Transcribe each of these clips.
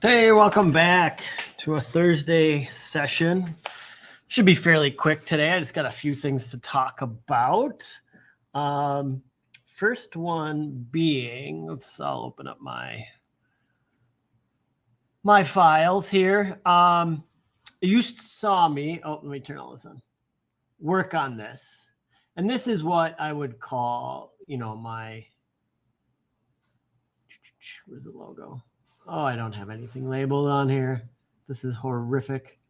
Hey, welcome back to a Thursday session. Should be fairly quick today. I just got a few things to talk about. First one being, I'll open up my files here. You saw me, let me turn all this on, work on this. And this is what I would call, my, where's the logo? Oh, I don't have anything labeled on here. This is horrific.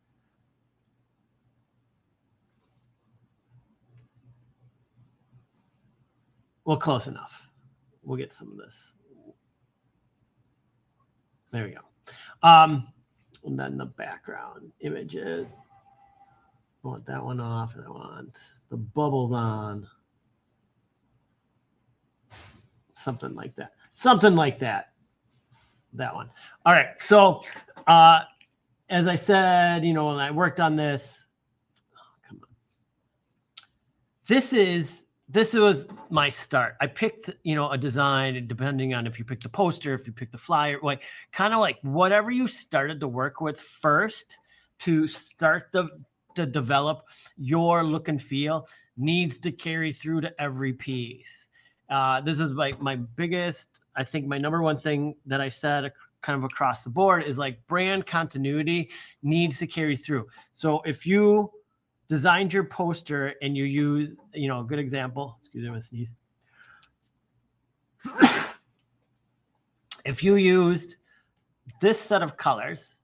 Well, close enough. We'll get some of this. There we go. And then the background images. I want that one off, and I want the bubbles on. Something like that. Something like that. That one. All right. So, as I said, when I worked on this, come on. This was my start. I picked, a design, depending on if you pick the poster, if you pick the flyer, kind of like whatever you started to work with first to start to develop your look and feel needs to carry through to every piece. This is like my biggest, I think my number one thing that I said kind of across the board is like brand continuity needs to carry through. So if you designed your poster and you use, a good example, excuse me, I'm gonna sneeze. If you used this set of colors,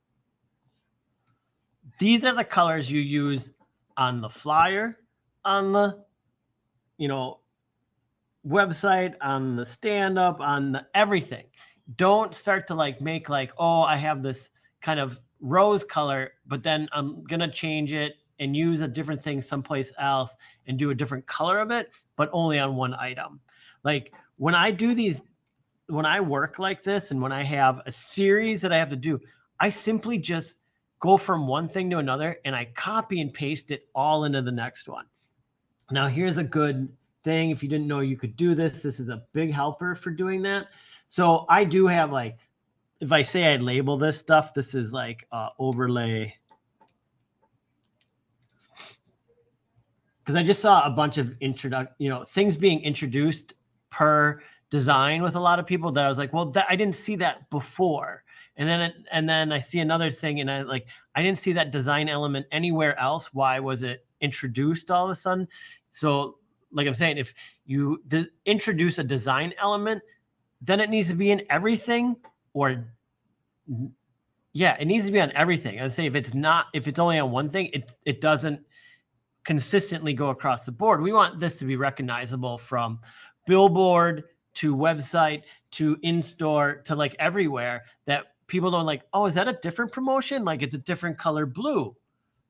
these are the colors you use on the flyer, on the, website, on the stand-up, on the everything. Don't start to make oh, I have this kind of rose color, but then I'm gonna change it and use a different thing someplace else and do a different color of it, but only on one item. Like when I do these, when I work like this and when I have a series that I have to do, I simply just go from one thing to another and I copy and paste it all into the next one. Now here's a good thing. If you didn't know you could do this, this is a big helper for doing that. So I do have if I say I label this stuff, this is like overlay. Because I just saw a bunch of things being introduced per design with a lot of people that I was like, well, I didn't see that before. And then I see another thing and I didn't see that design element anywhere else. Why was it introduced all of a sudden? So like I'm saying, if you introduce a design element, then it needs to be in everything, or yeah, it needs to be on everything. I would say if it's only on one thing, it doesn't consistently go across the board. We want this to be recognizable from billboard to website to in-store to everywhere, that people don't oh, is that a different promotion? It's a different color blue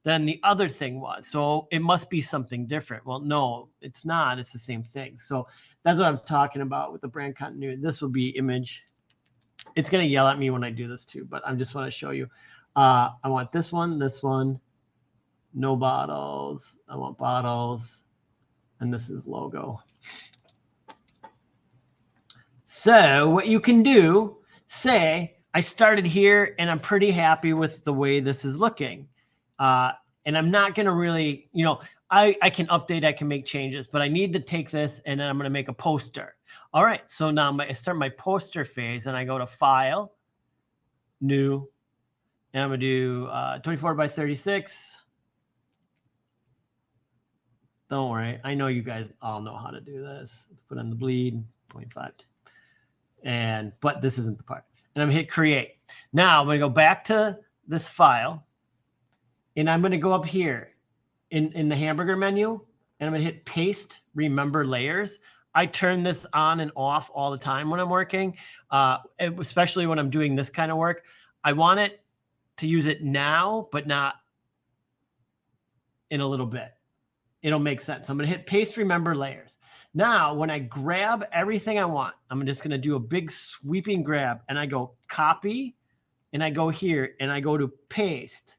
than the other thing was. So it must be something different. Well, no, it's not. It's the same thing. So that's what I'm talking about with the brand continuity. This will be image. It's going to yell at me when I do this too, but I just want to show you. I want this one, no bottles. I want bottles. And this is logo. So what you can do, say, I started here and I'm pretty happy with the way this is looking. And I'm not going to really, I can update, I can make changes, but I need to take this and then I'm going to make a poster. All right. So now I start my poster phase and I go to File, New, and I'm going to do 24 by 36. Don't worry. I know you guys all know how to do this. Let's put on the bleed, 25. But this isn't the part. And I'm going to hit create. Now I'm going to go back to this file. And I'm going to go up here in the hamburger menu, and I'm going to hit paste, remember layers. I turn this on and off all the time when I'm working, especially when I'm doing this kind of work. I want it to use it now, but not in a little bit. It'll make sense. I'm going to hit paste, remember layers. Now, when I grab everything I want, I'm just going to do a big sweeping grab, and I go copy, and I go here, and I go to paste.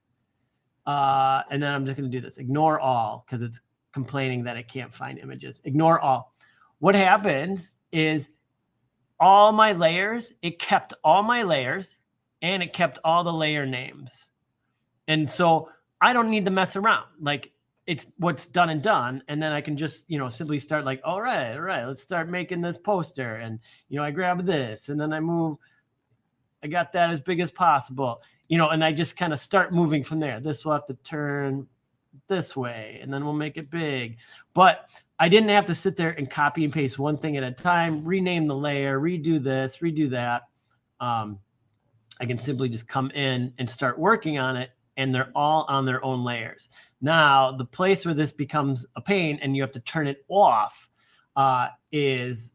And then I'm just going to do this. Ignore all, because it's complaining that it can't find images. Ignore all. What happens is all my layers, it kept all my layers, and it kept all the layer names. And so I don't need to mess around. Like, it's what's done and done. And then I can just, simply start like, all right, let's start making this poster. And, I grab this and then I got that as big as possible, and I just kind of start moving from there. This will have to turn this way and then we'll make it big. But I didn't have to sit there and copy and paste one thing at a time, rename the layer, redo this, redo that. I can simply just come in and start working on it, and they're all on their own layers. Now, the place where this becomes a pain and you have to turn it off is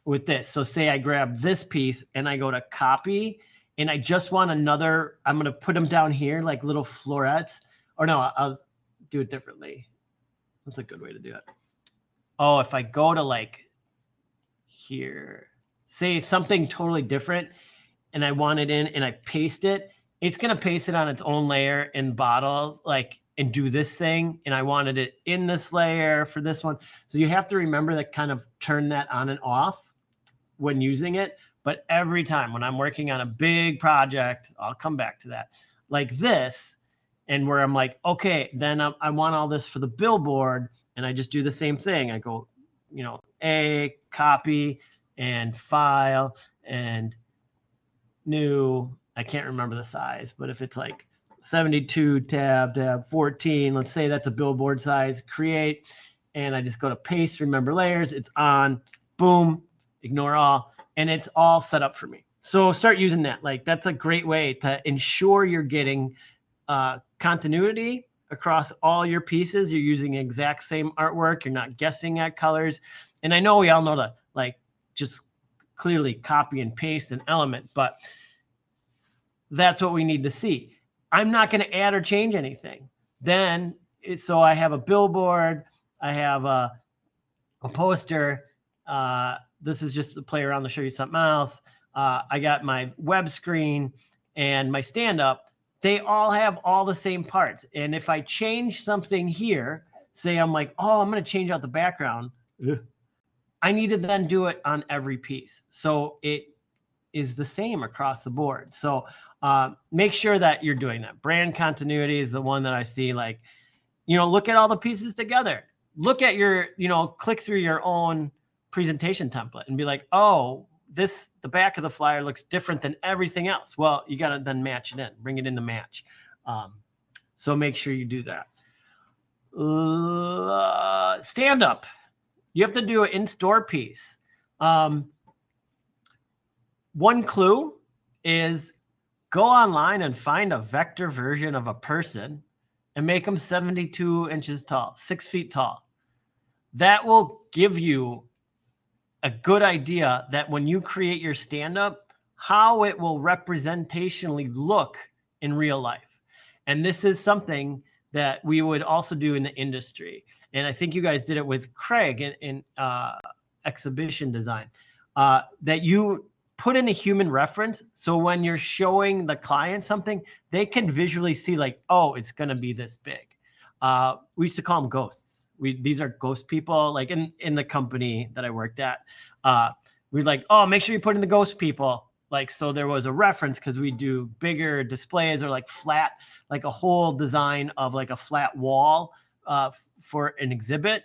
with this. So say I grab this piece and I go to copy, and I just want another, I'm going to put them down here like little florets. Or no, I'll do it differently. That's a good way to do it. Oh, if I go to like here, say something totally different, and I want it in and I paste it, it's going to paste it on its own layer in bottles, like, and do this thing. And I wanted it in this layer for this one. So you have to remember that, kind of turn that on and off when using it. But every time when I'm working on a big project, I'll come back to that, like this, and where I'm like, okay, then I want all this for the billboard. And I just do the same thing. I go, A, copy, and file, and new. I can't remember the size, but if it's like 72 tab 14, let's say that's a billboard size, create, and I just go to paste, remember layers, it's on, boom, ignore all, and it's all set up for me. So start using that. Like, that's a great way to ensure you're getting continuity across all your pieces. You're using the exact same artwork. You're not guessing at colors. And I know we all know to like just clearly copy and paste an element, but that's what we need to see. I'm not going to add or change anything. Then, so I have a billboard, I have a poster. This is just to play around to show you something else. I got my web screen and my stand-up. They all have all the same parts. And if I change something here, say I'm like, oh, I'm going to change out the background, I need to then do it on every piece. So it is the same across the board. So make sure that you're doing that. Brand continuity is the one that I see, like, look at all the pieces together. Look at your, click through your own presentation template and be like, oh, the back of the flyer looks different than everything else. Well, you got to then match it in, bring it into match. So make sure you do that. Stand up. You have to do an in-store piece. One clue is go online and find a vector version of a person and make them 72 inches tall, 6 feet tall. That will give you a good idea that when you create your stand-up, how it will representationally look in real life. And this is something that we would also do in the industry. And I think you guys did it with Craig in exhibition design, that you put in a human reference. So when you're showing the client something, they can visually see like, oh, it's going to be this big. We used to call them ghosts. These are ghost people, like in the company that I worked at. We're like, oh, make sure you put in the ghost people. Like, so there was a reference, because we do bigger displays or like flat, like a whole design of like a flat wall for an exhibit.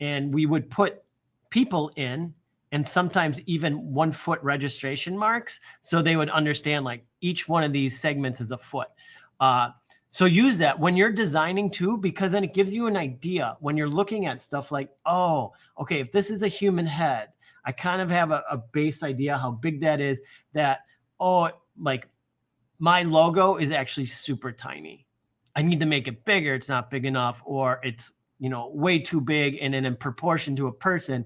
And we would put people in, and sometimes even 1 foot registration marks. So they would understand like each one of these segments is a foot. So use that when you're designing too, because then it gives you an idea when you're looking at stuff like, oh, okay, if this is a human head, I kind of have a base idea how big that is, that, oh, like my logo is actually super tiny. I need to make it bigger. It's not big enough, or it's, way too big. And then in proportion to a person,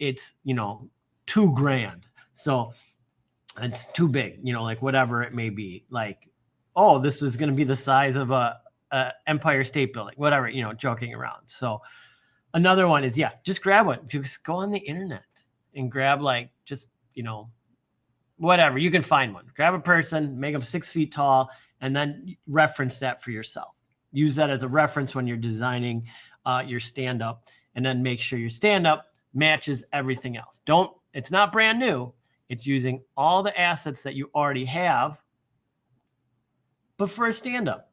it's, $2,000. So it's too big, like whatever it may be, like, oh, this is going to be the size of a Empire State Building, whatever, joking around. So another one is, just grab one. Just go on the internet and grab like, just, whatever, you can find one. Grab a person, make them 6 feet tall, and then reference that for yourself. Use that as a reference when you're designing your stand-up, and then make sure your stand-up matches everything else. It's not brand new. It's using all the assets that you already have but for a stand-up.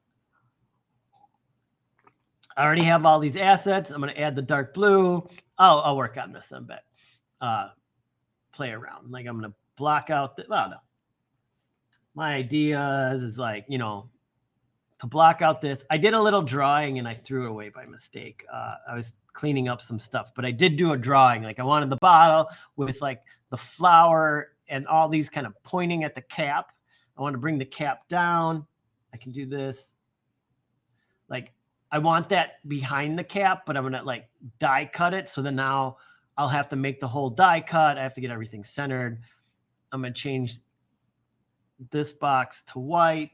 I already have all these assets. I'm going to add the dark blue. I'll work on this a bit. Play around. Like I'm going to block out well, no. My idea is like, you know, to block out this. I did a little drawing and I threw it away by mistake. I was cleaning up some stuff, but I did do a drawing. Like I wanted the bottle with like the flower and all these kind of pointing at the cap. I want to bring the cap down. I can do this. Like I want that behind the cap, but I'm going to like die cut it. So then now I'll have to make the whole die cut. I have to get everything centered. I'm going to change this box to white.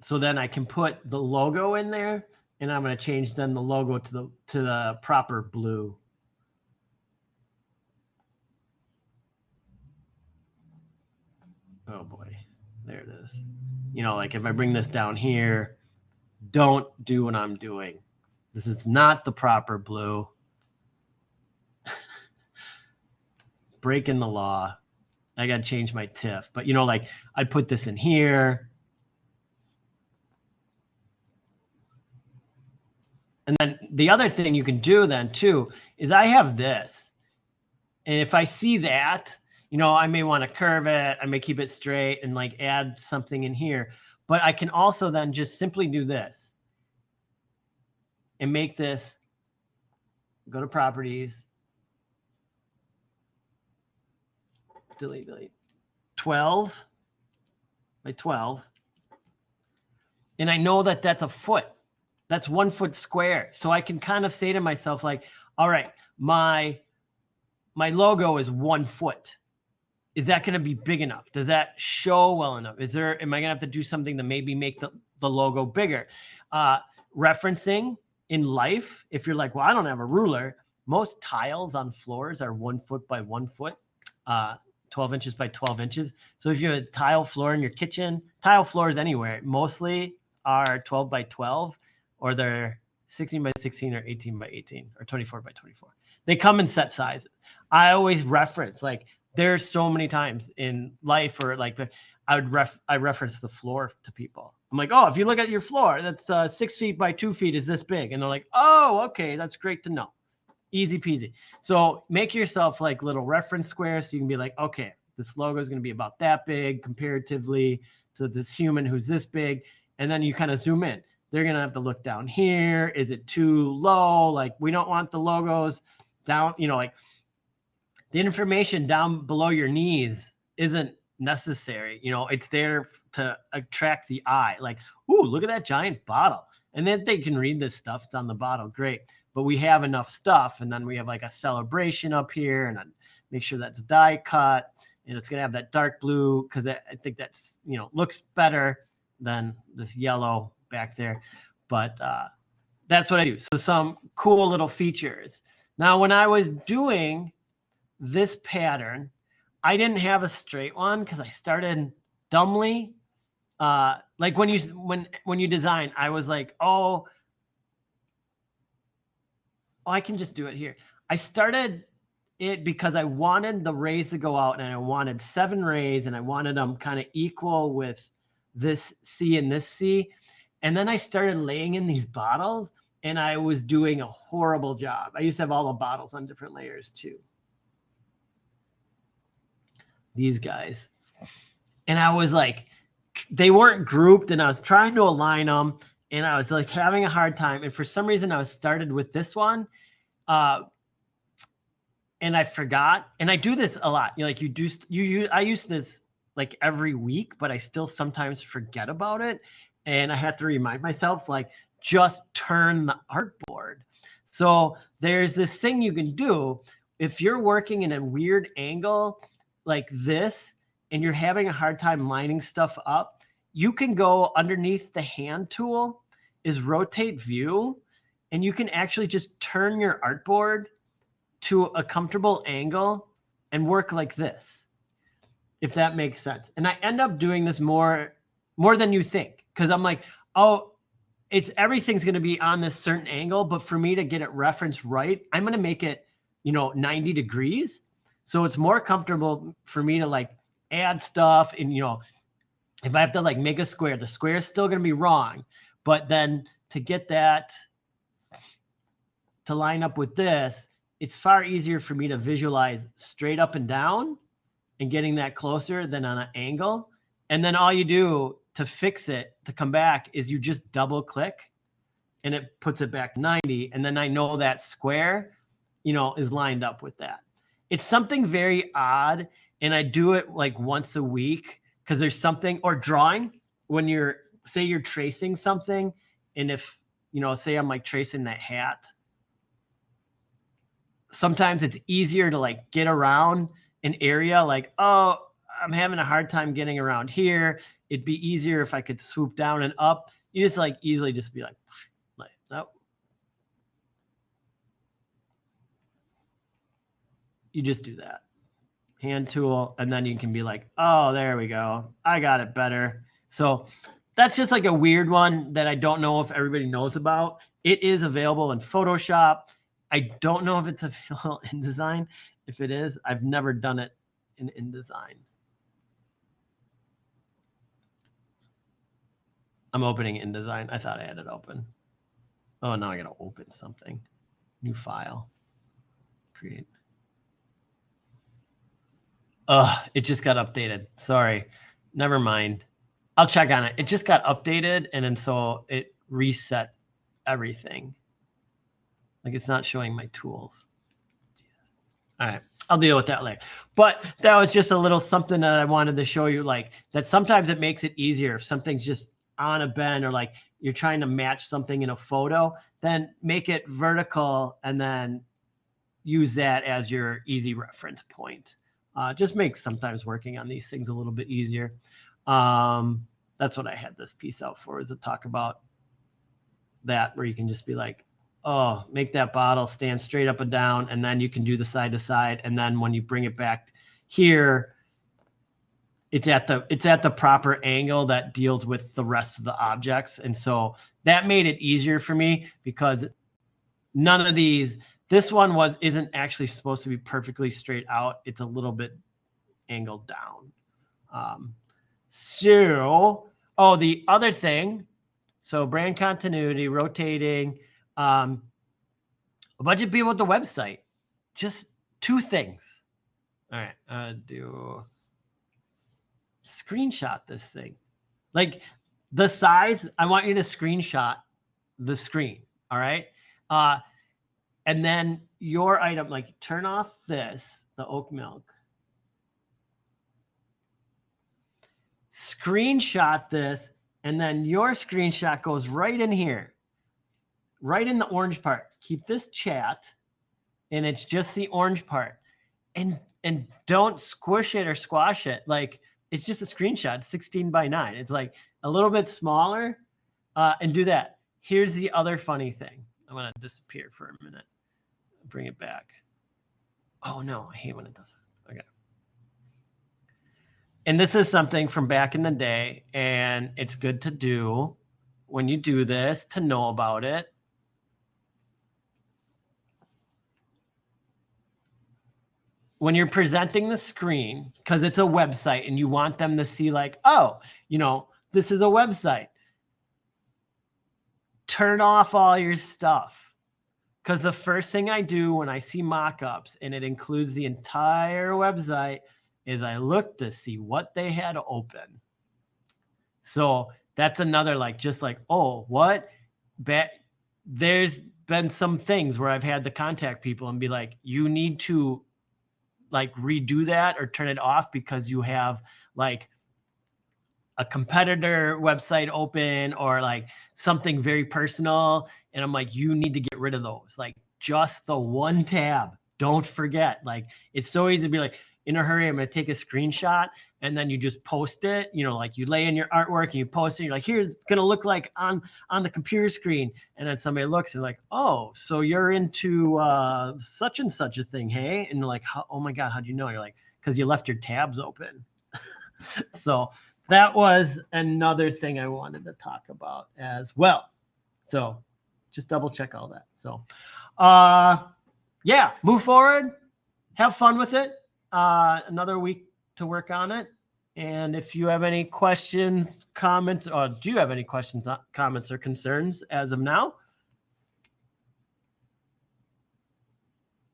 So then I can put the logo in there, and I'm going to change then the logo to the proper blue. Oh boy, there it is. You know, like if I bring this down here, don't do what I'm doing. This is not the proper blue. Breaking the law. I got to change my TIFF. But, you know, like I'd put this in here. And then the other thing you can do then too is I have this. And if I see that, you know, I may want to curve it. I may keep it straight and like add something in here. But I can also then just simply do this and make this, go to properties, delete, 12 by 12. And I know that that's a foot. That's 1 foot square. So I can kind of say to myself like, all right, my logo is 1 foot. Is that going to be big enough? Does that show well enough? Am I going to have to do something to maybe make the logo bigger? Referencing in life, if you're like, well, I don't have a ruler, most tiles on floors are 1 foot by 1 foot, 12 inches by 12 inches. So if you have a tile floor in your kitchen, tile floors anywhere, mostly are 12 by 12, or they're 16 by 16 or 18 by 18 or 24 by 24. They come in set sizes. I always reference, like there's so many times in life, or like I reference the floor to people. I'm like, oh, if you look at your floor, that's 6 feet by 2 feet is this big. And they're like, oh, okay, that's great to know. Easy peasy. So make yourself like little reference squares so you can be like, okay, this logo is going to be about that big comparatively to this human who's this big. And then you kind of zoom in. They're going to have to look down here. Is it too low? Like we don't want the logos down, you know, like the information down below your knees isn't necessary. You know, it's there to attract the eye. Like, ooh, look at that giant bottle. And then they can read this stuff. It's on the bottle. Great. But we have enough stuff. And then we have like a celebration up here, and then make sure that's die cut. And it's going to have that dark blue because I think that's, you know, looks better than this yellow back there. But that's what I do. So some cool little features. Now, when I was doing this pattern, I didn't have a straight one because I started dumbly. Like when you design, I was like, oh, I can just do it here. I started it because I wanted the rays to go out, and I wanted 7 rays, and I wanted them kind of equal with this C and this C. And then I started laying in these bottles, and I was doing a horrible job. I used to have all the bottles on different layers too. These guys. And I was like, they weren't grouped, and I was trying to align them, and I was like having a hard time. And for some reason I was started with this one. And I forgot, and I do this a lot. You know, like I use this like every week, but I still sometimes forget about it. And I have to remind myself, like, just turn the artboard. So there's this thing you can do if you're working in a weird angle like this, and you're having a hard time lining stuff up, you can go underneath the hand tool is rotate view, and you can actually just turn your artboard to a comfortable angle and work like this, if that makes sense. And I end up doing this more than you think, because I'm like, oh, everything's going to be on this certain angle, but for me to get it referenced right, I'm going to make it, you know, 90 degrees. So it's more comfortable for me to like add stuff. And, if I have to like make a square, the square is still going to be wrong. But then to get that to line up with this, it's far easier for me to visualize straight up and down and getting that closer than on an angle. And then all you do to fix it, to come back, is you just double click and it puts it back 90. And then I know that square, is lined up with that. It's something very odd. And I do it like once a week because there's something, or drawing, when you're tracing something. And if, say I'm like tracing that hat, sometimes it's easier to like get around an area, like, oh, I'm having a hard time getting around here. It'd be easier if I could swoop down and up. You just like easily just be like, oh. You just do that. Hand tool, and then you can be like, oh, there we go. I got it better. So that's just like a weird one that I don't know if everybody knows about. It is available in Photoshop. I don't know if it's available in InDesign. If it is, I've never done it in InDesign. I'm opening InDesign. I thought I had it open. Oh, now I got to open something. New file. Create. It just got updated. Sorry. Never mind. I'll check on it. It just got updated, and then so it reset everything. Like it's not showing my tools. Jesus. All right. I'll deal with that later. But that was just a little something that I wanted to show you, like that sometimes it makes it easier if something's just on a bend, or like you're trying to match something in a photo, then make it vertical and then use that as your easy reference point. Just makes sometimes working on these things a little bit easier. That's what I had this piece out for, is to talk about that, where you can just be like, oh, make that bottle stand straight up and down, and then you can do the side to side, and then when you bring it back here, it's at the proper angle that deals with the rest of the objects. And so that made it easier for me, because none of these, this one isn't actually supposed to be perfectly straight out. It's a little bit angled down. The other thing, so brand continuity, rotating, a bunch of people with the website, just two things. All right, do screenshot this thing. Like the size, I want you to screenshot the screen, all right? And then your item, like turn off this, the oat milk. Screenshot this, and then your screenshot goes right in here, right in the orange part. Keep this chat, and it's just the orange part. And don't squish it or squash it. Like, it's just a screenshot, 16 by 9. It's like a little bit smaller, and do that. Here's the other funny thing. I'm going to disappear for a minute. Bring it back. Oh, no, I hate when it does that. Okay. And this is something from back in the day, and it's good to do when you do this, to know about it. When you're presenting the screen, because it's a website and you want them to see like, oh, this is a website. Turn off all your stuff. Because the first thing I do when I see mock-ups, and it includes the entire website, is I look to see what they had open. So that's another oh, what? There's been some things where I've had to contact people and be like, you need to like redo that or turn it off because you have like a competitor website open or like something very personal. And I'm like, you need to get rid of those. Like just the one tab. Don't forget. Like it's so easy to be like, in a hurry, I'm going to take a screenshot, and then you just post it, like you lay in your artwork and you post it. You're like, here's going to look like on the computer screen. And then somebody looks and like, oh, so you're into such and such a thing, hey? And you're like, oh my God, how'd you know? You're like, because you left your tabs open. So that was another thing I wanted to talk about as well. So just double check all that. So yeah, move forward, have fun with it. Another week to work on it. And if you have any questions, comments, or do you have any questions, comments, or concerns as of now?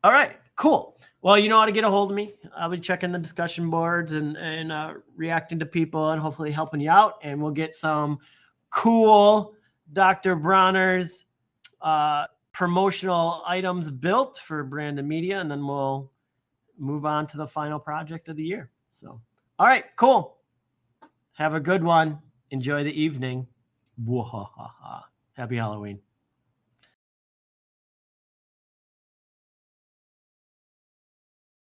All right, cool. Well, you know how to get a hold of me. I'll be checking the discussion boards and reacting to people and hopefully helping you out. And we'll get some cool Dr. Bronner's promotional items built for Brandon Media, and then we'll move on to the final project of the year. So, all right, cool. Have a good one. Enjoy the evening. Happy Halloween.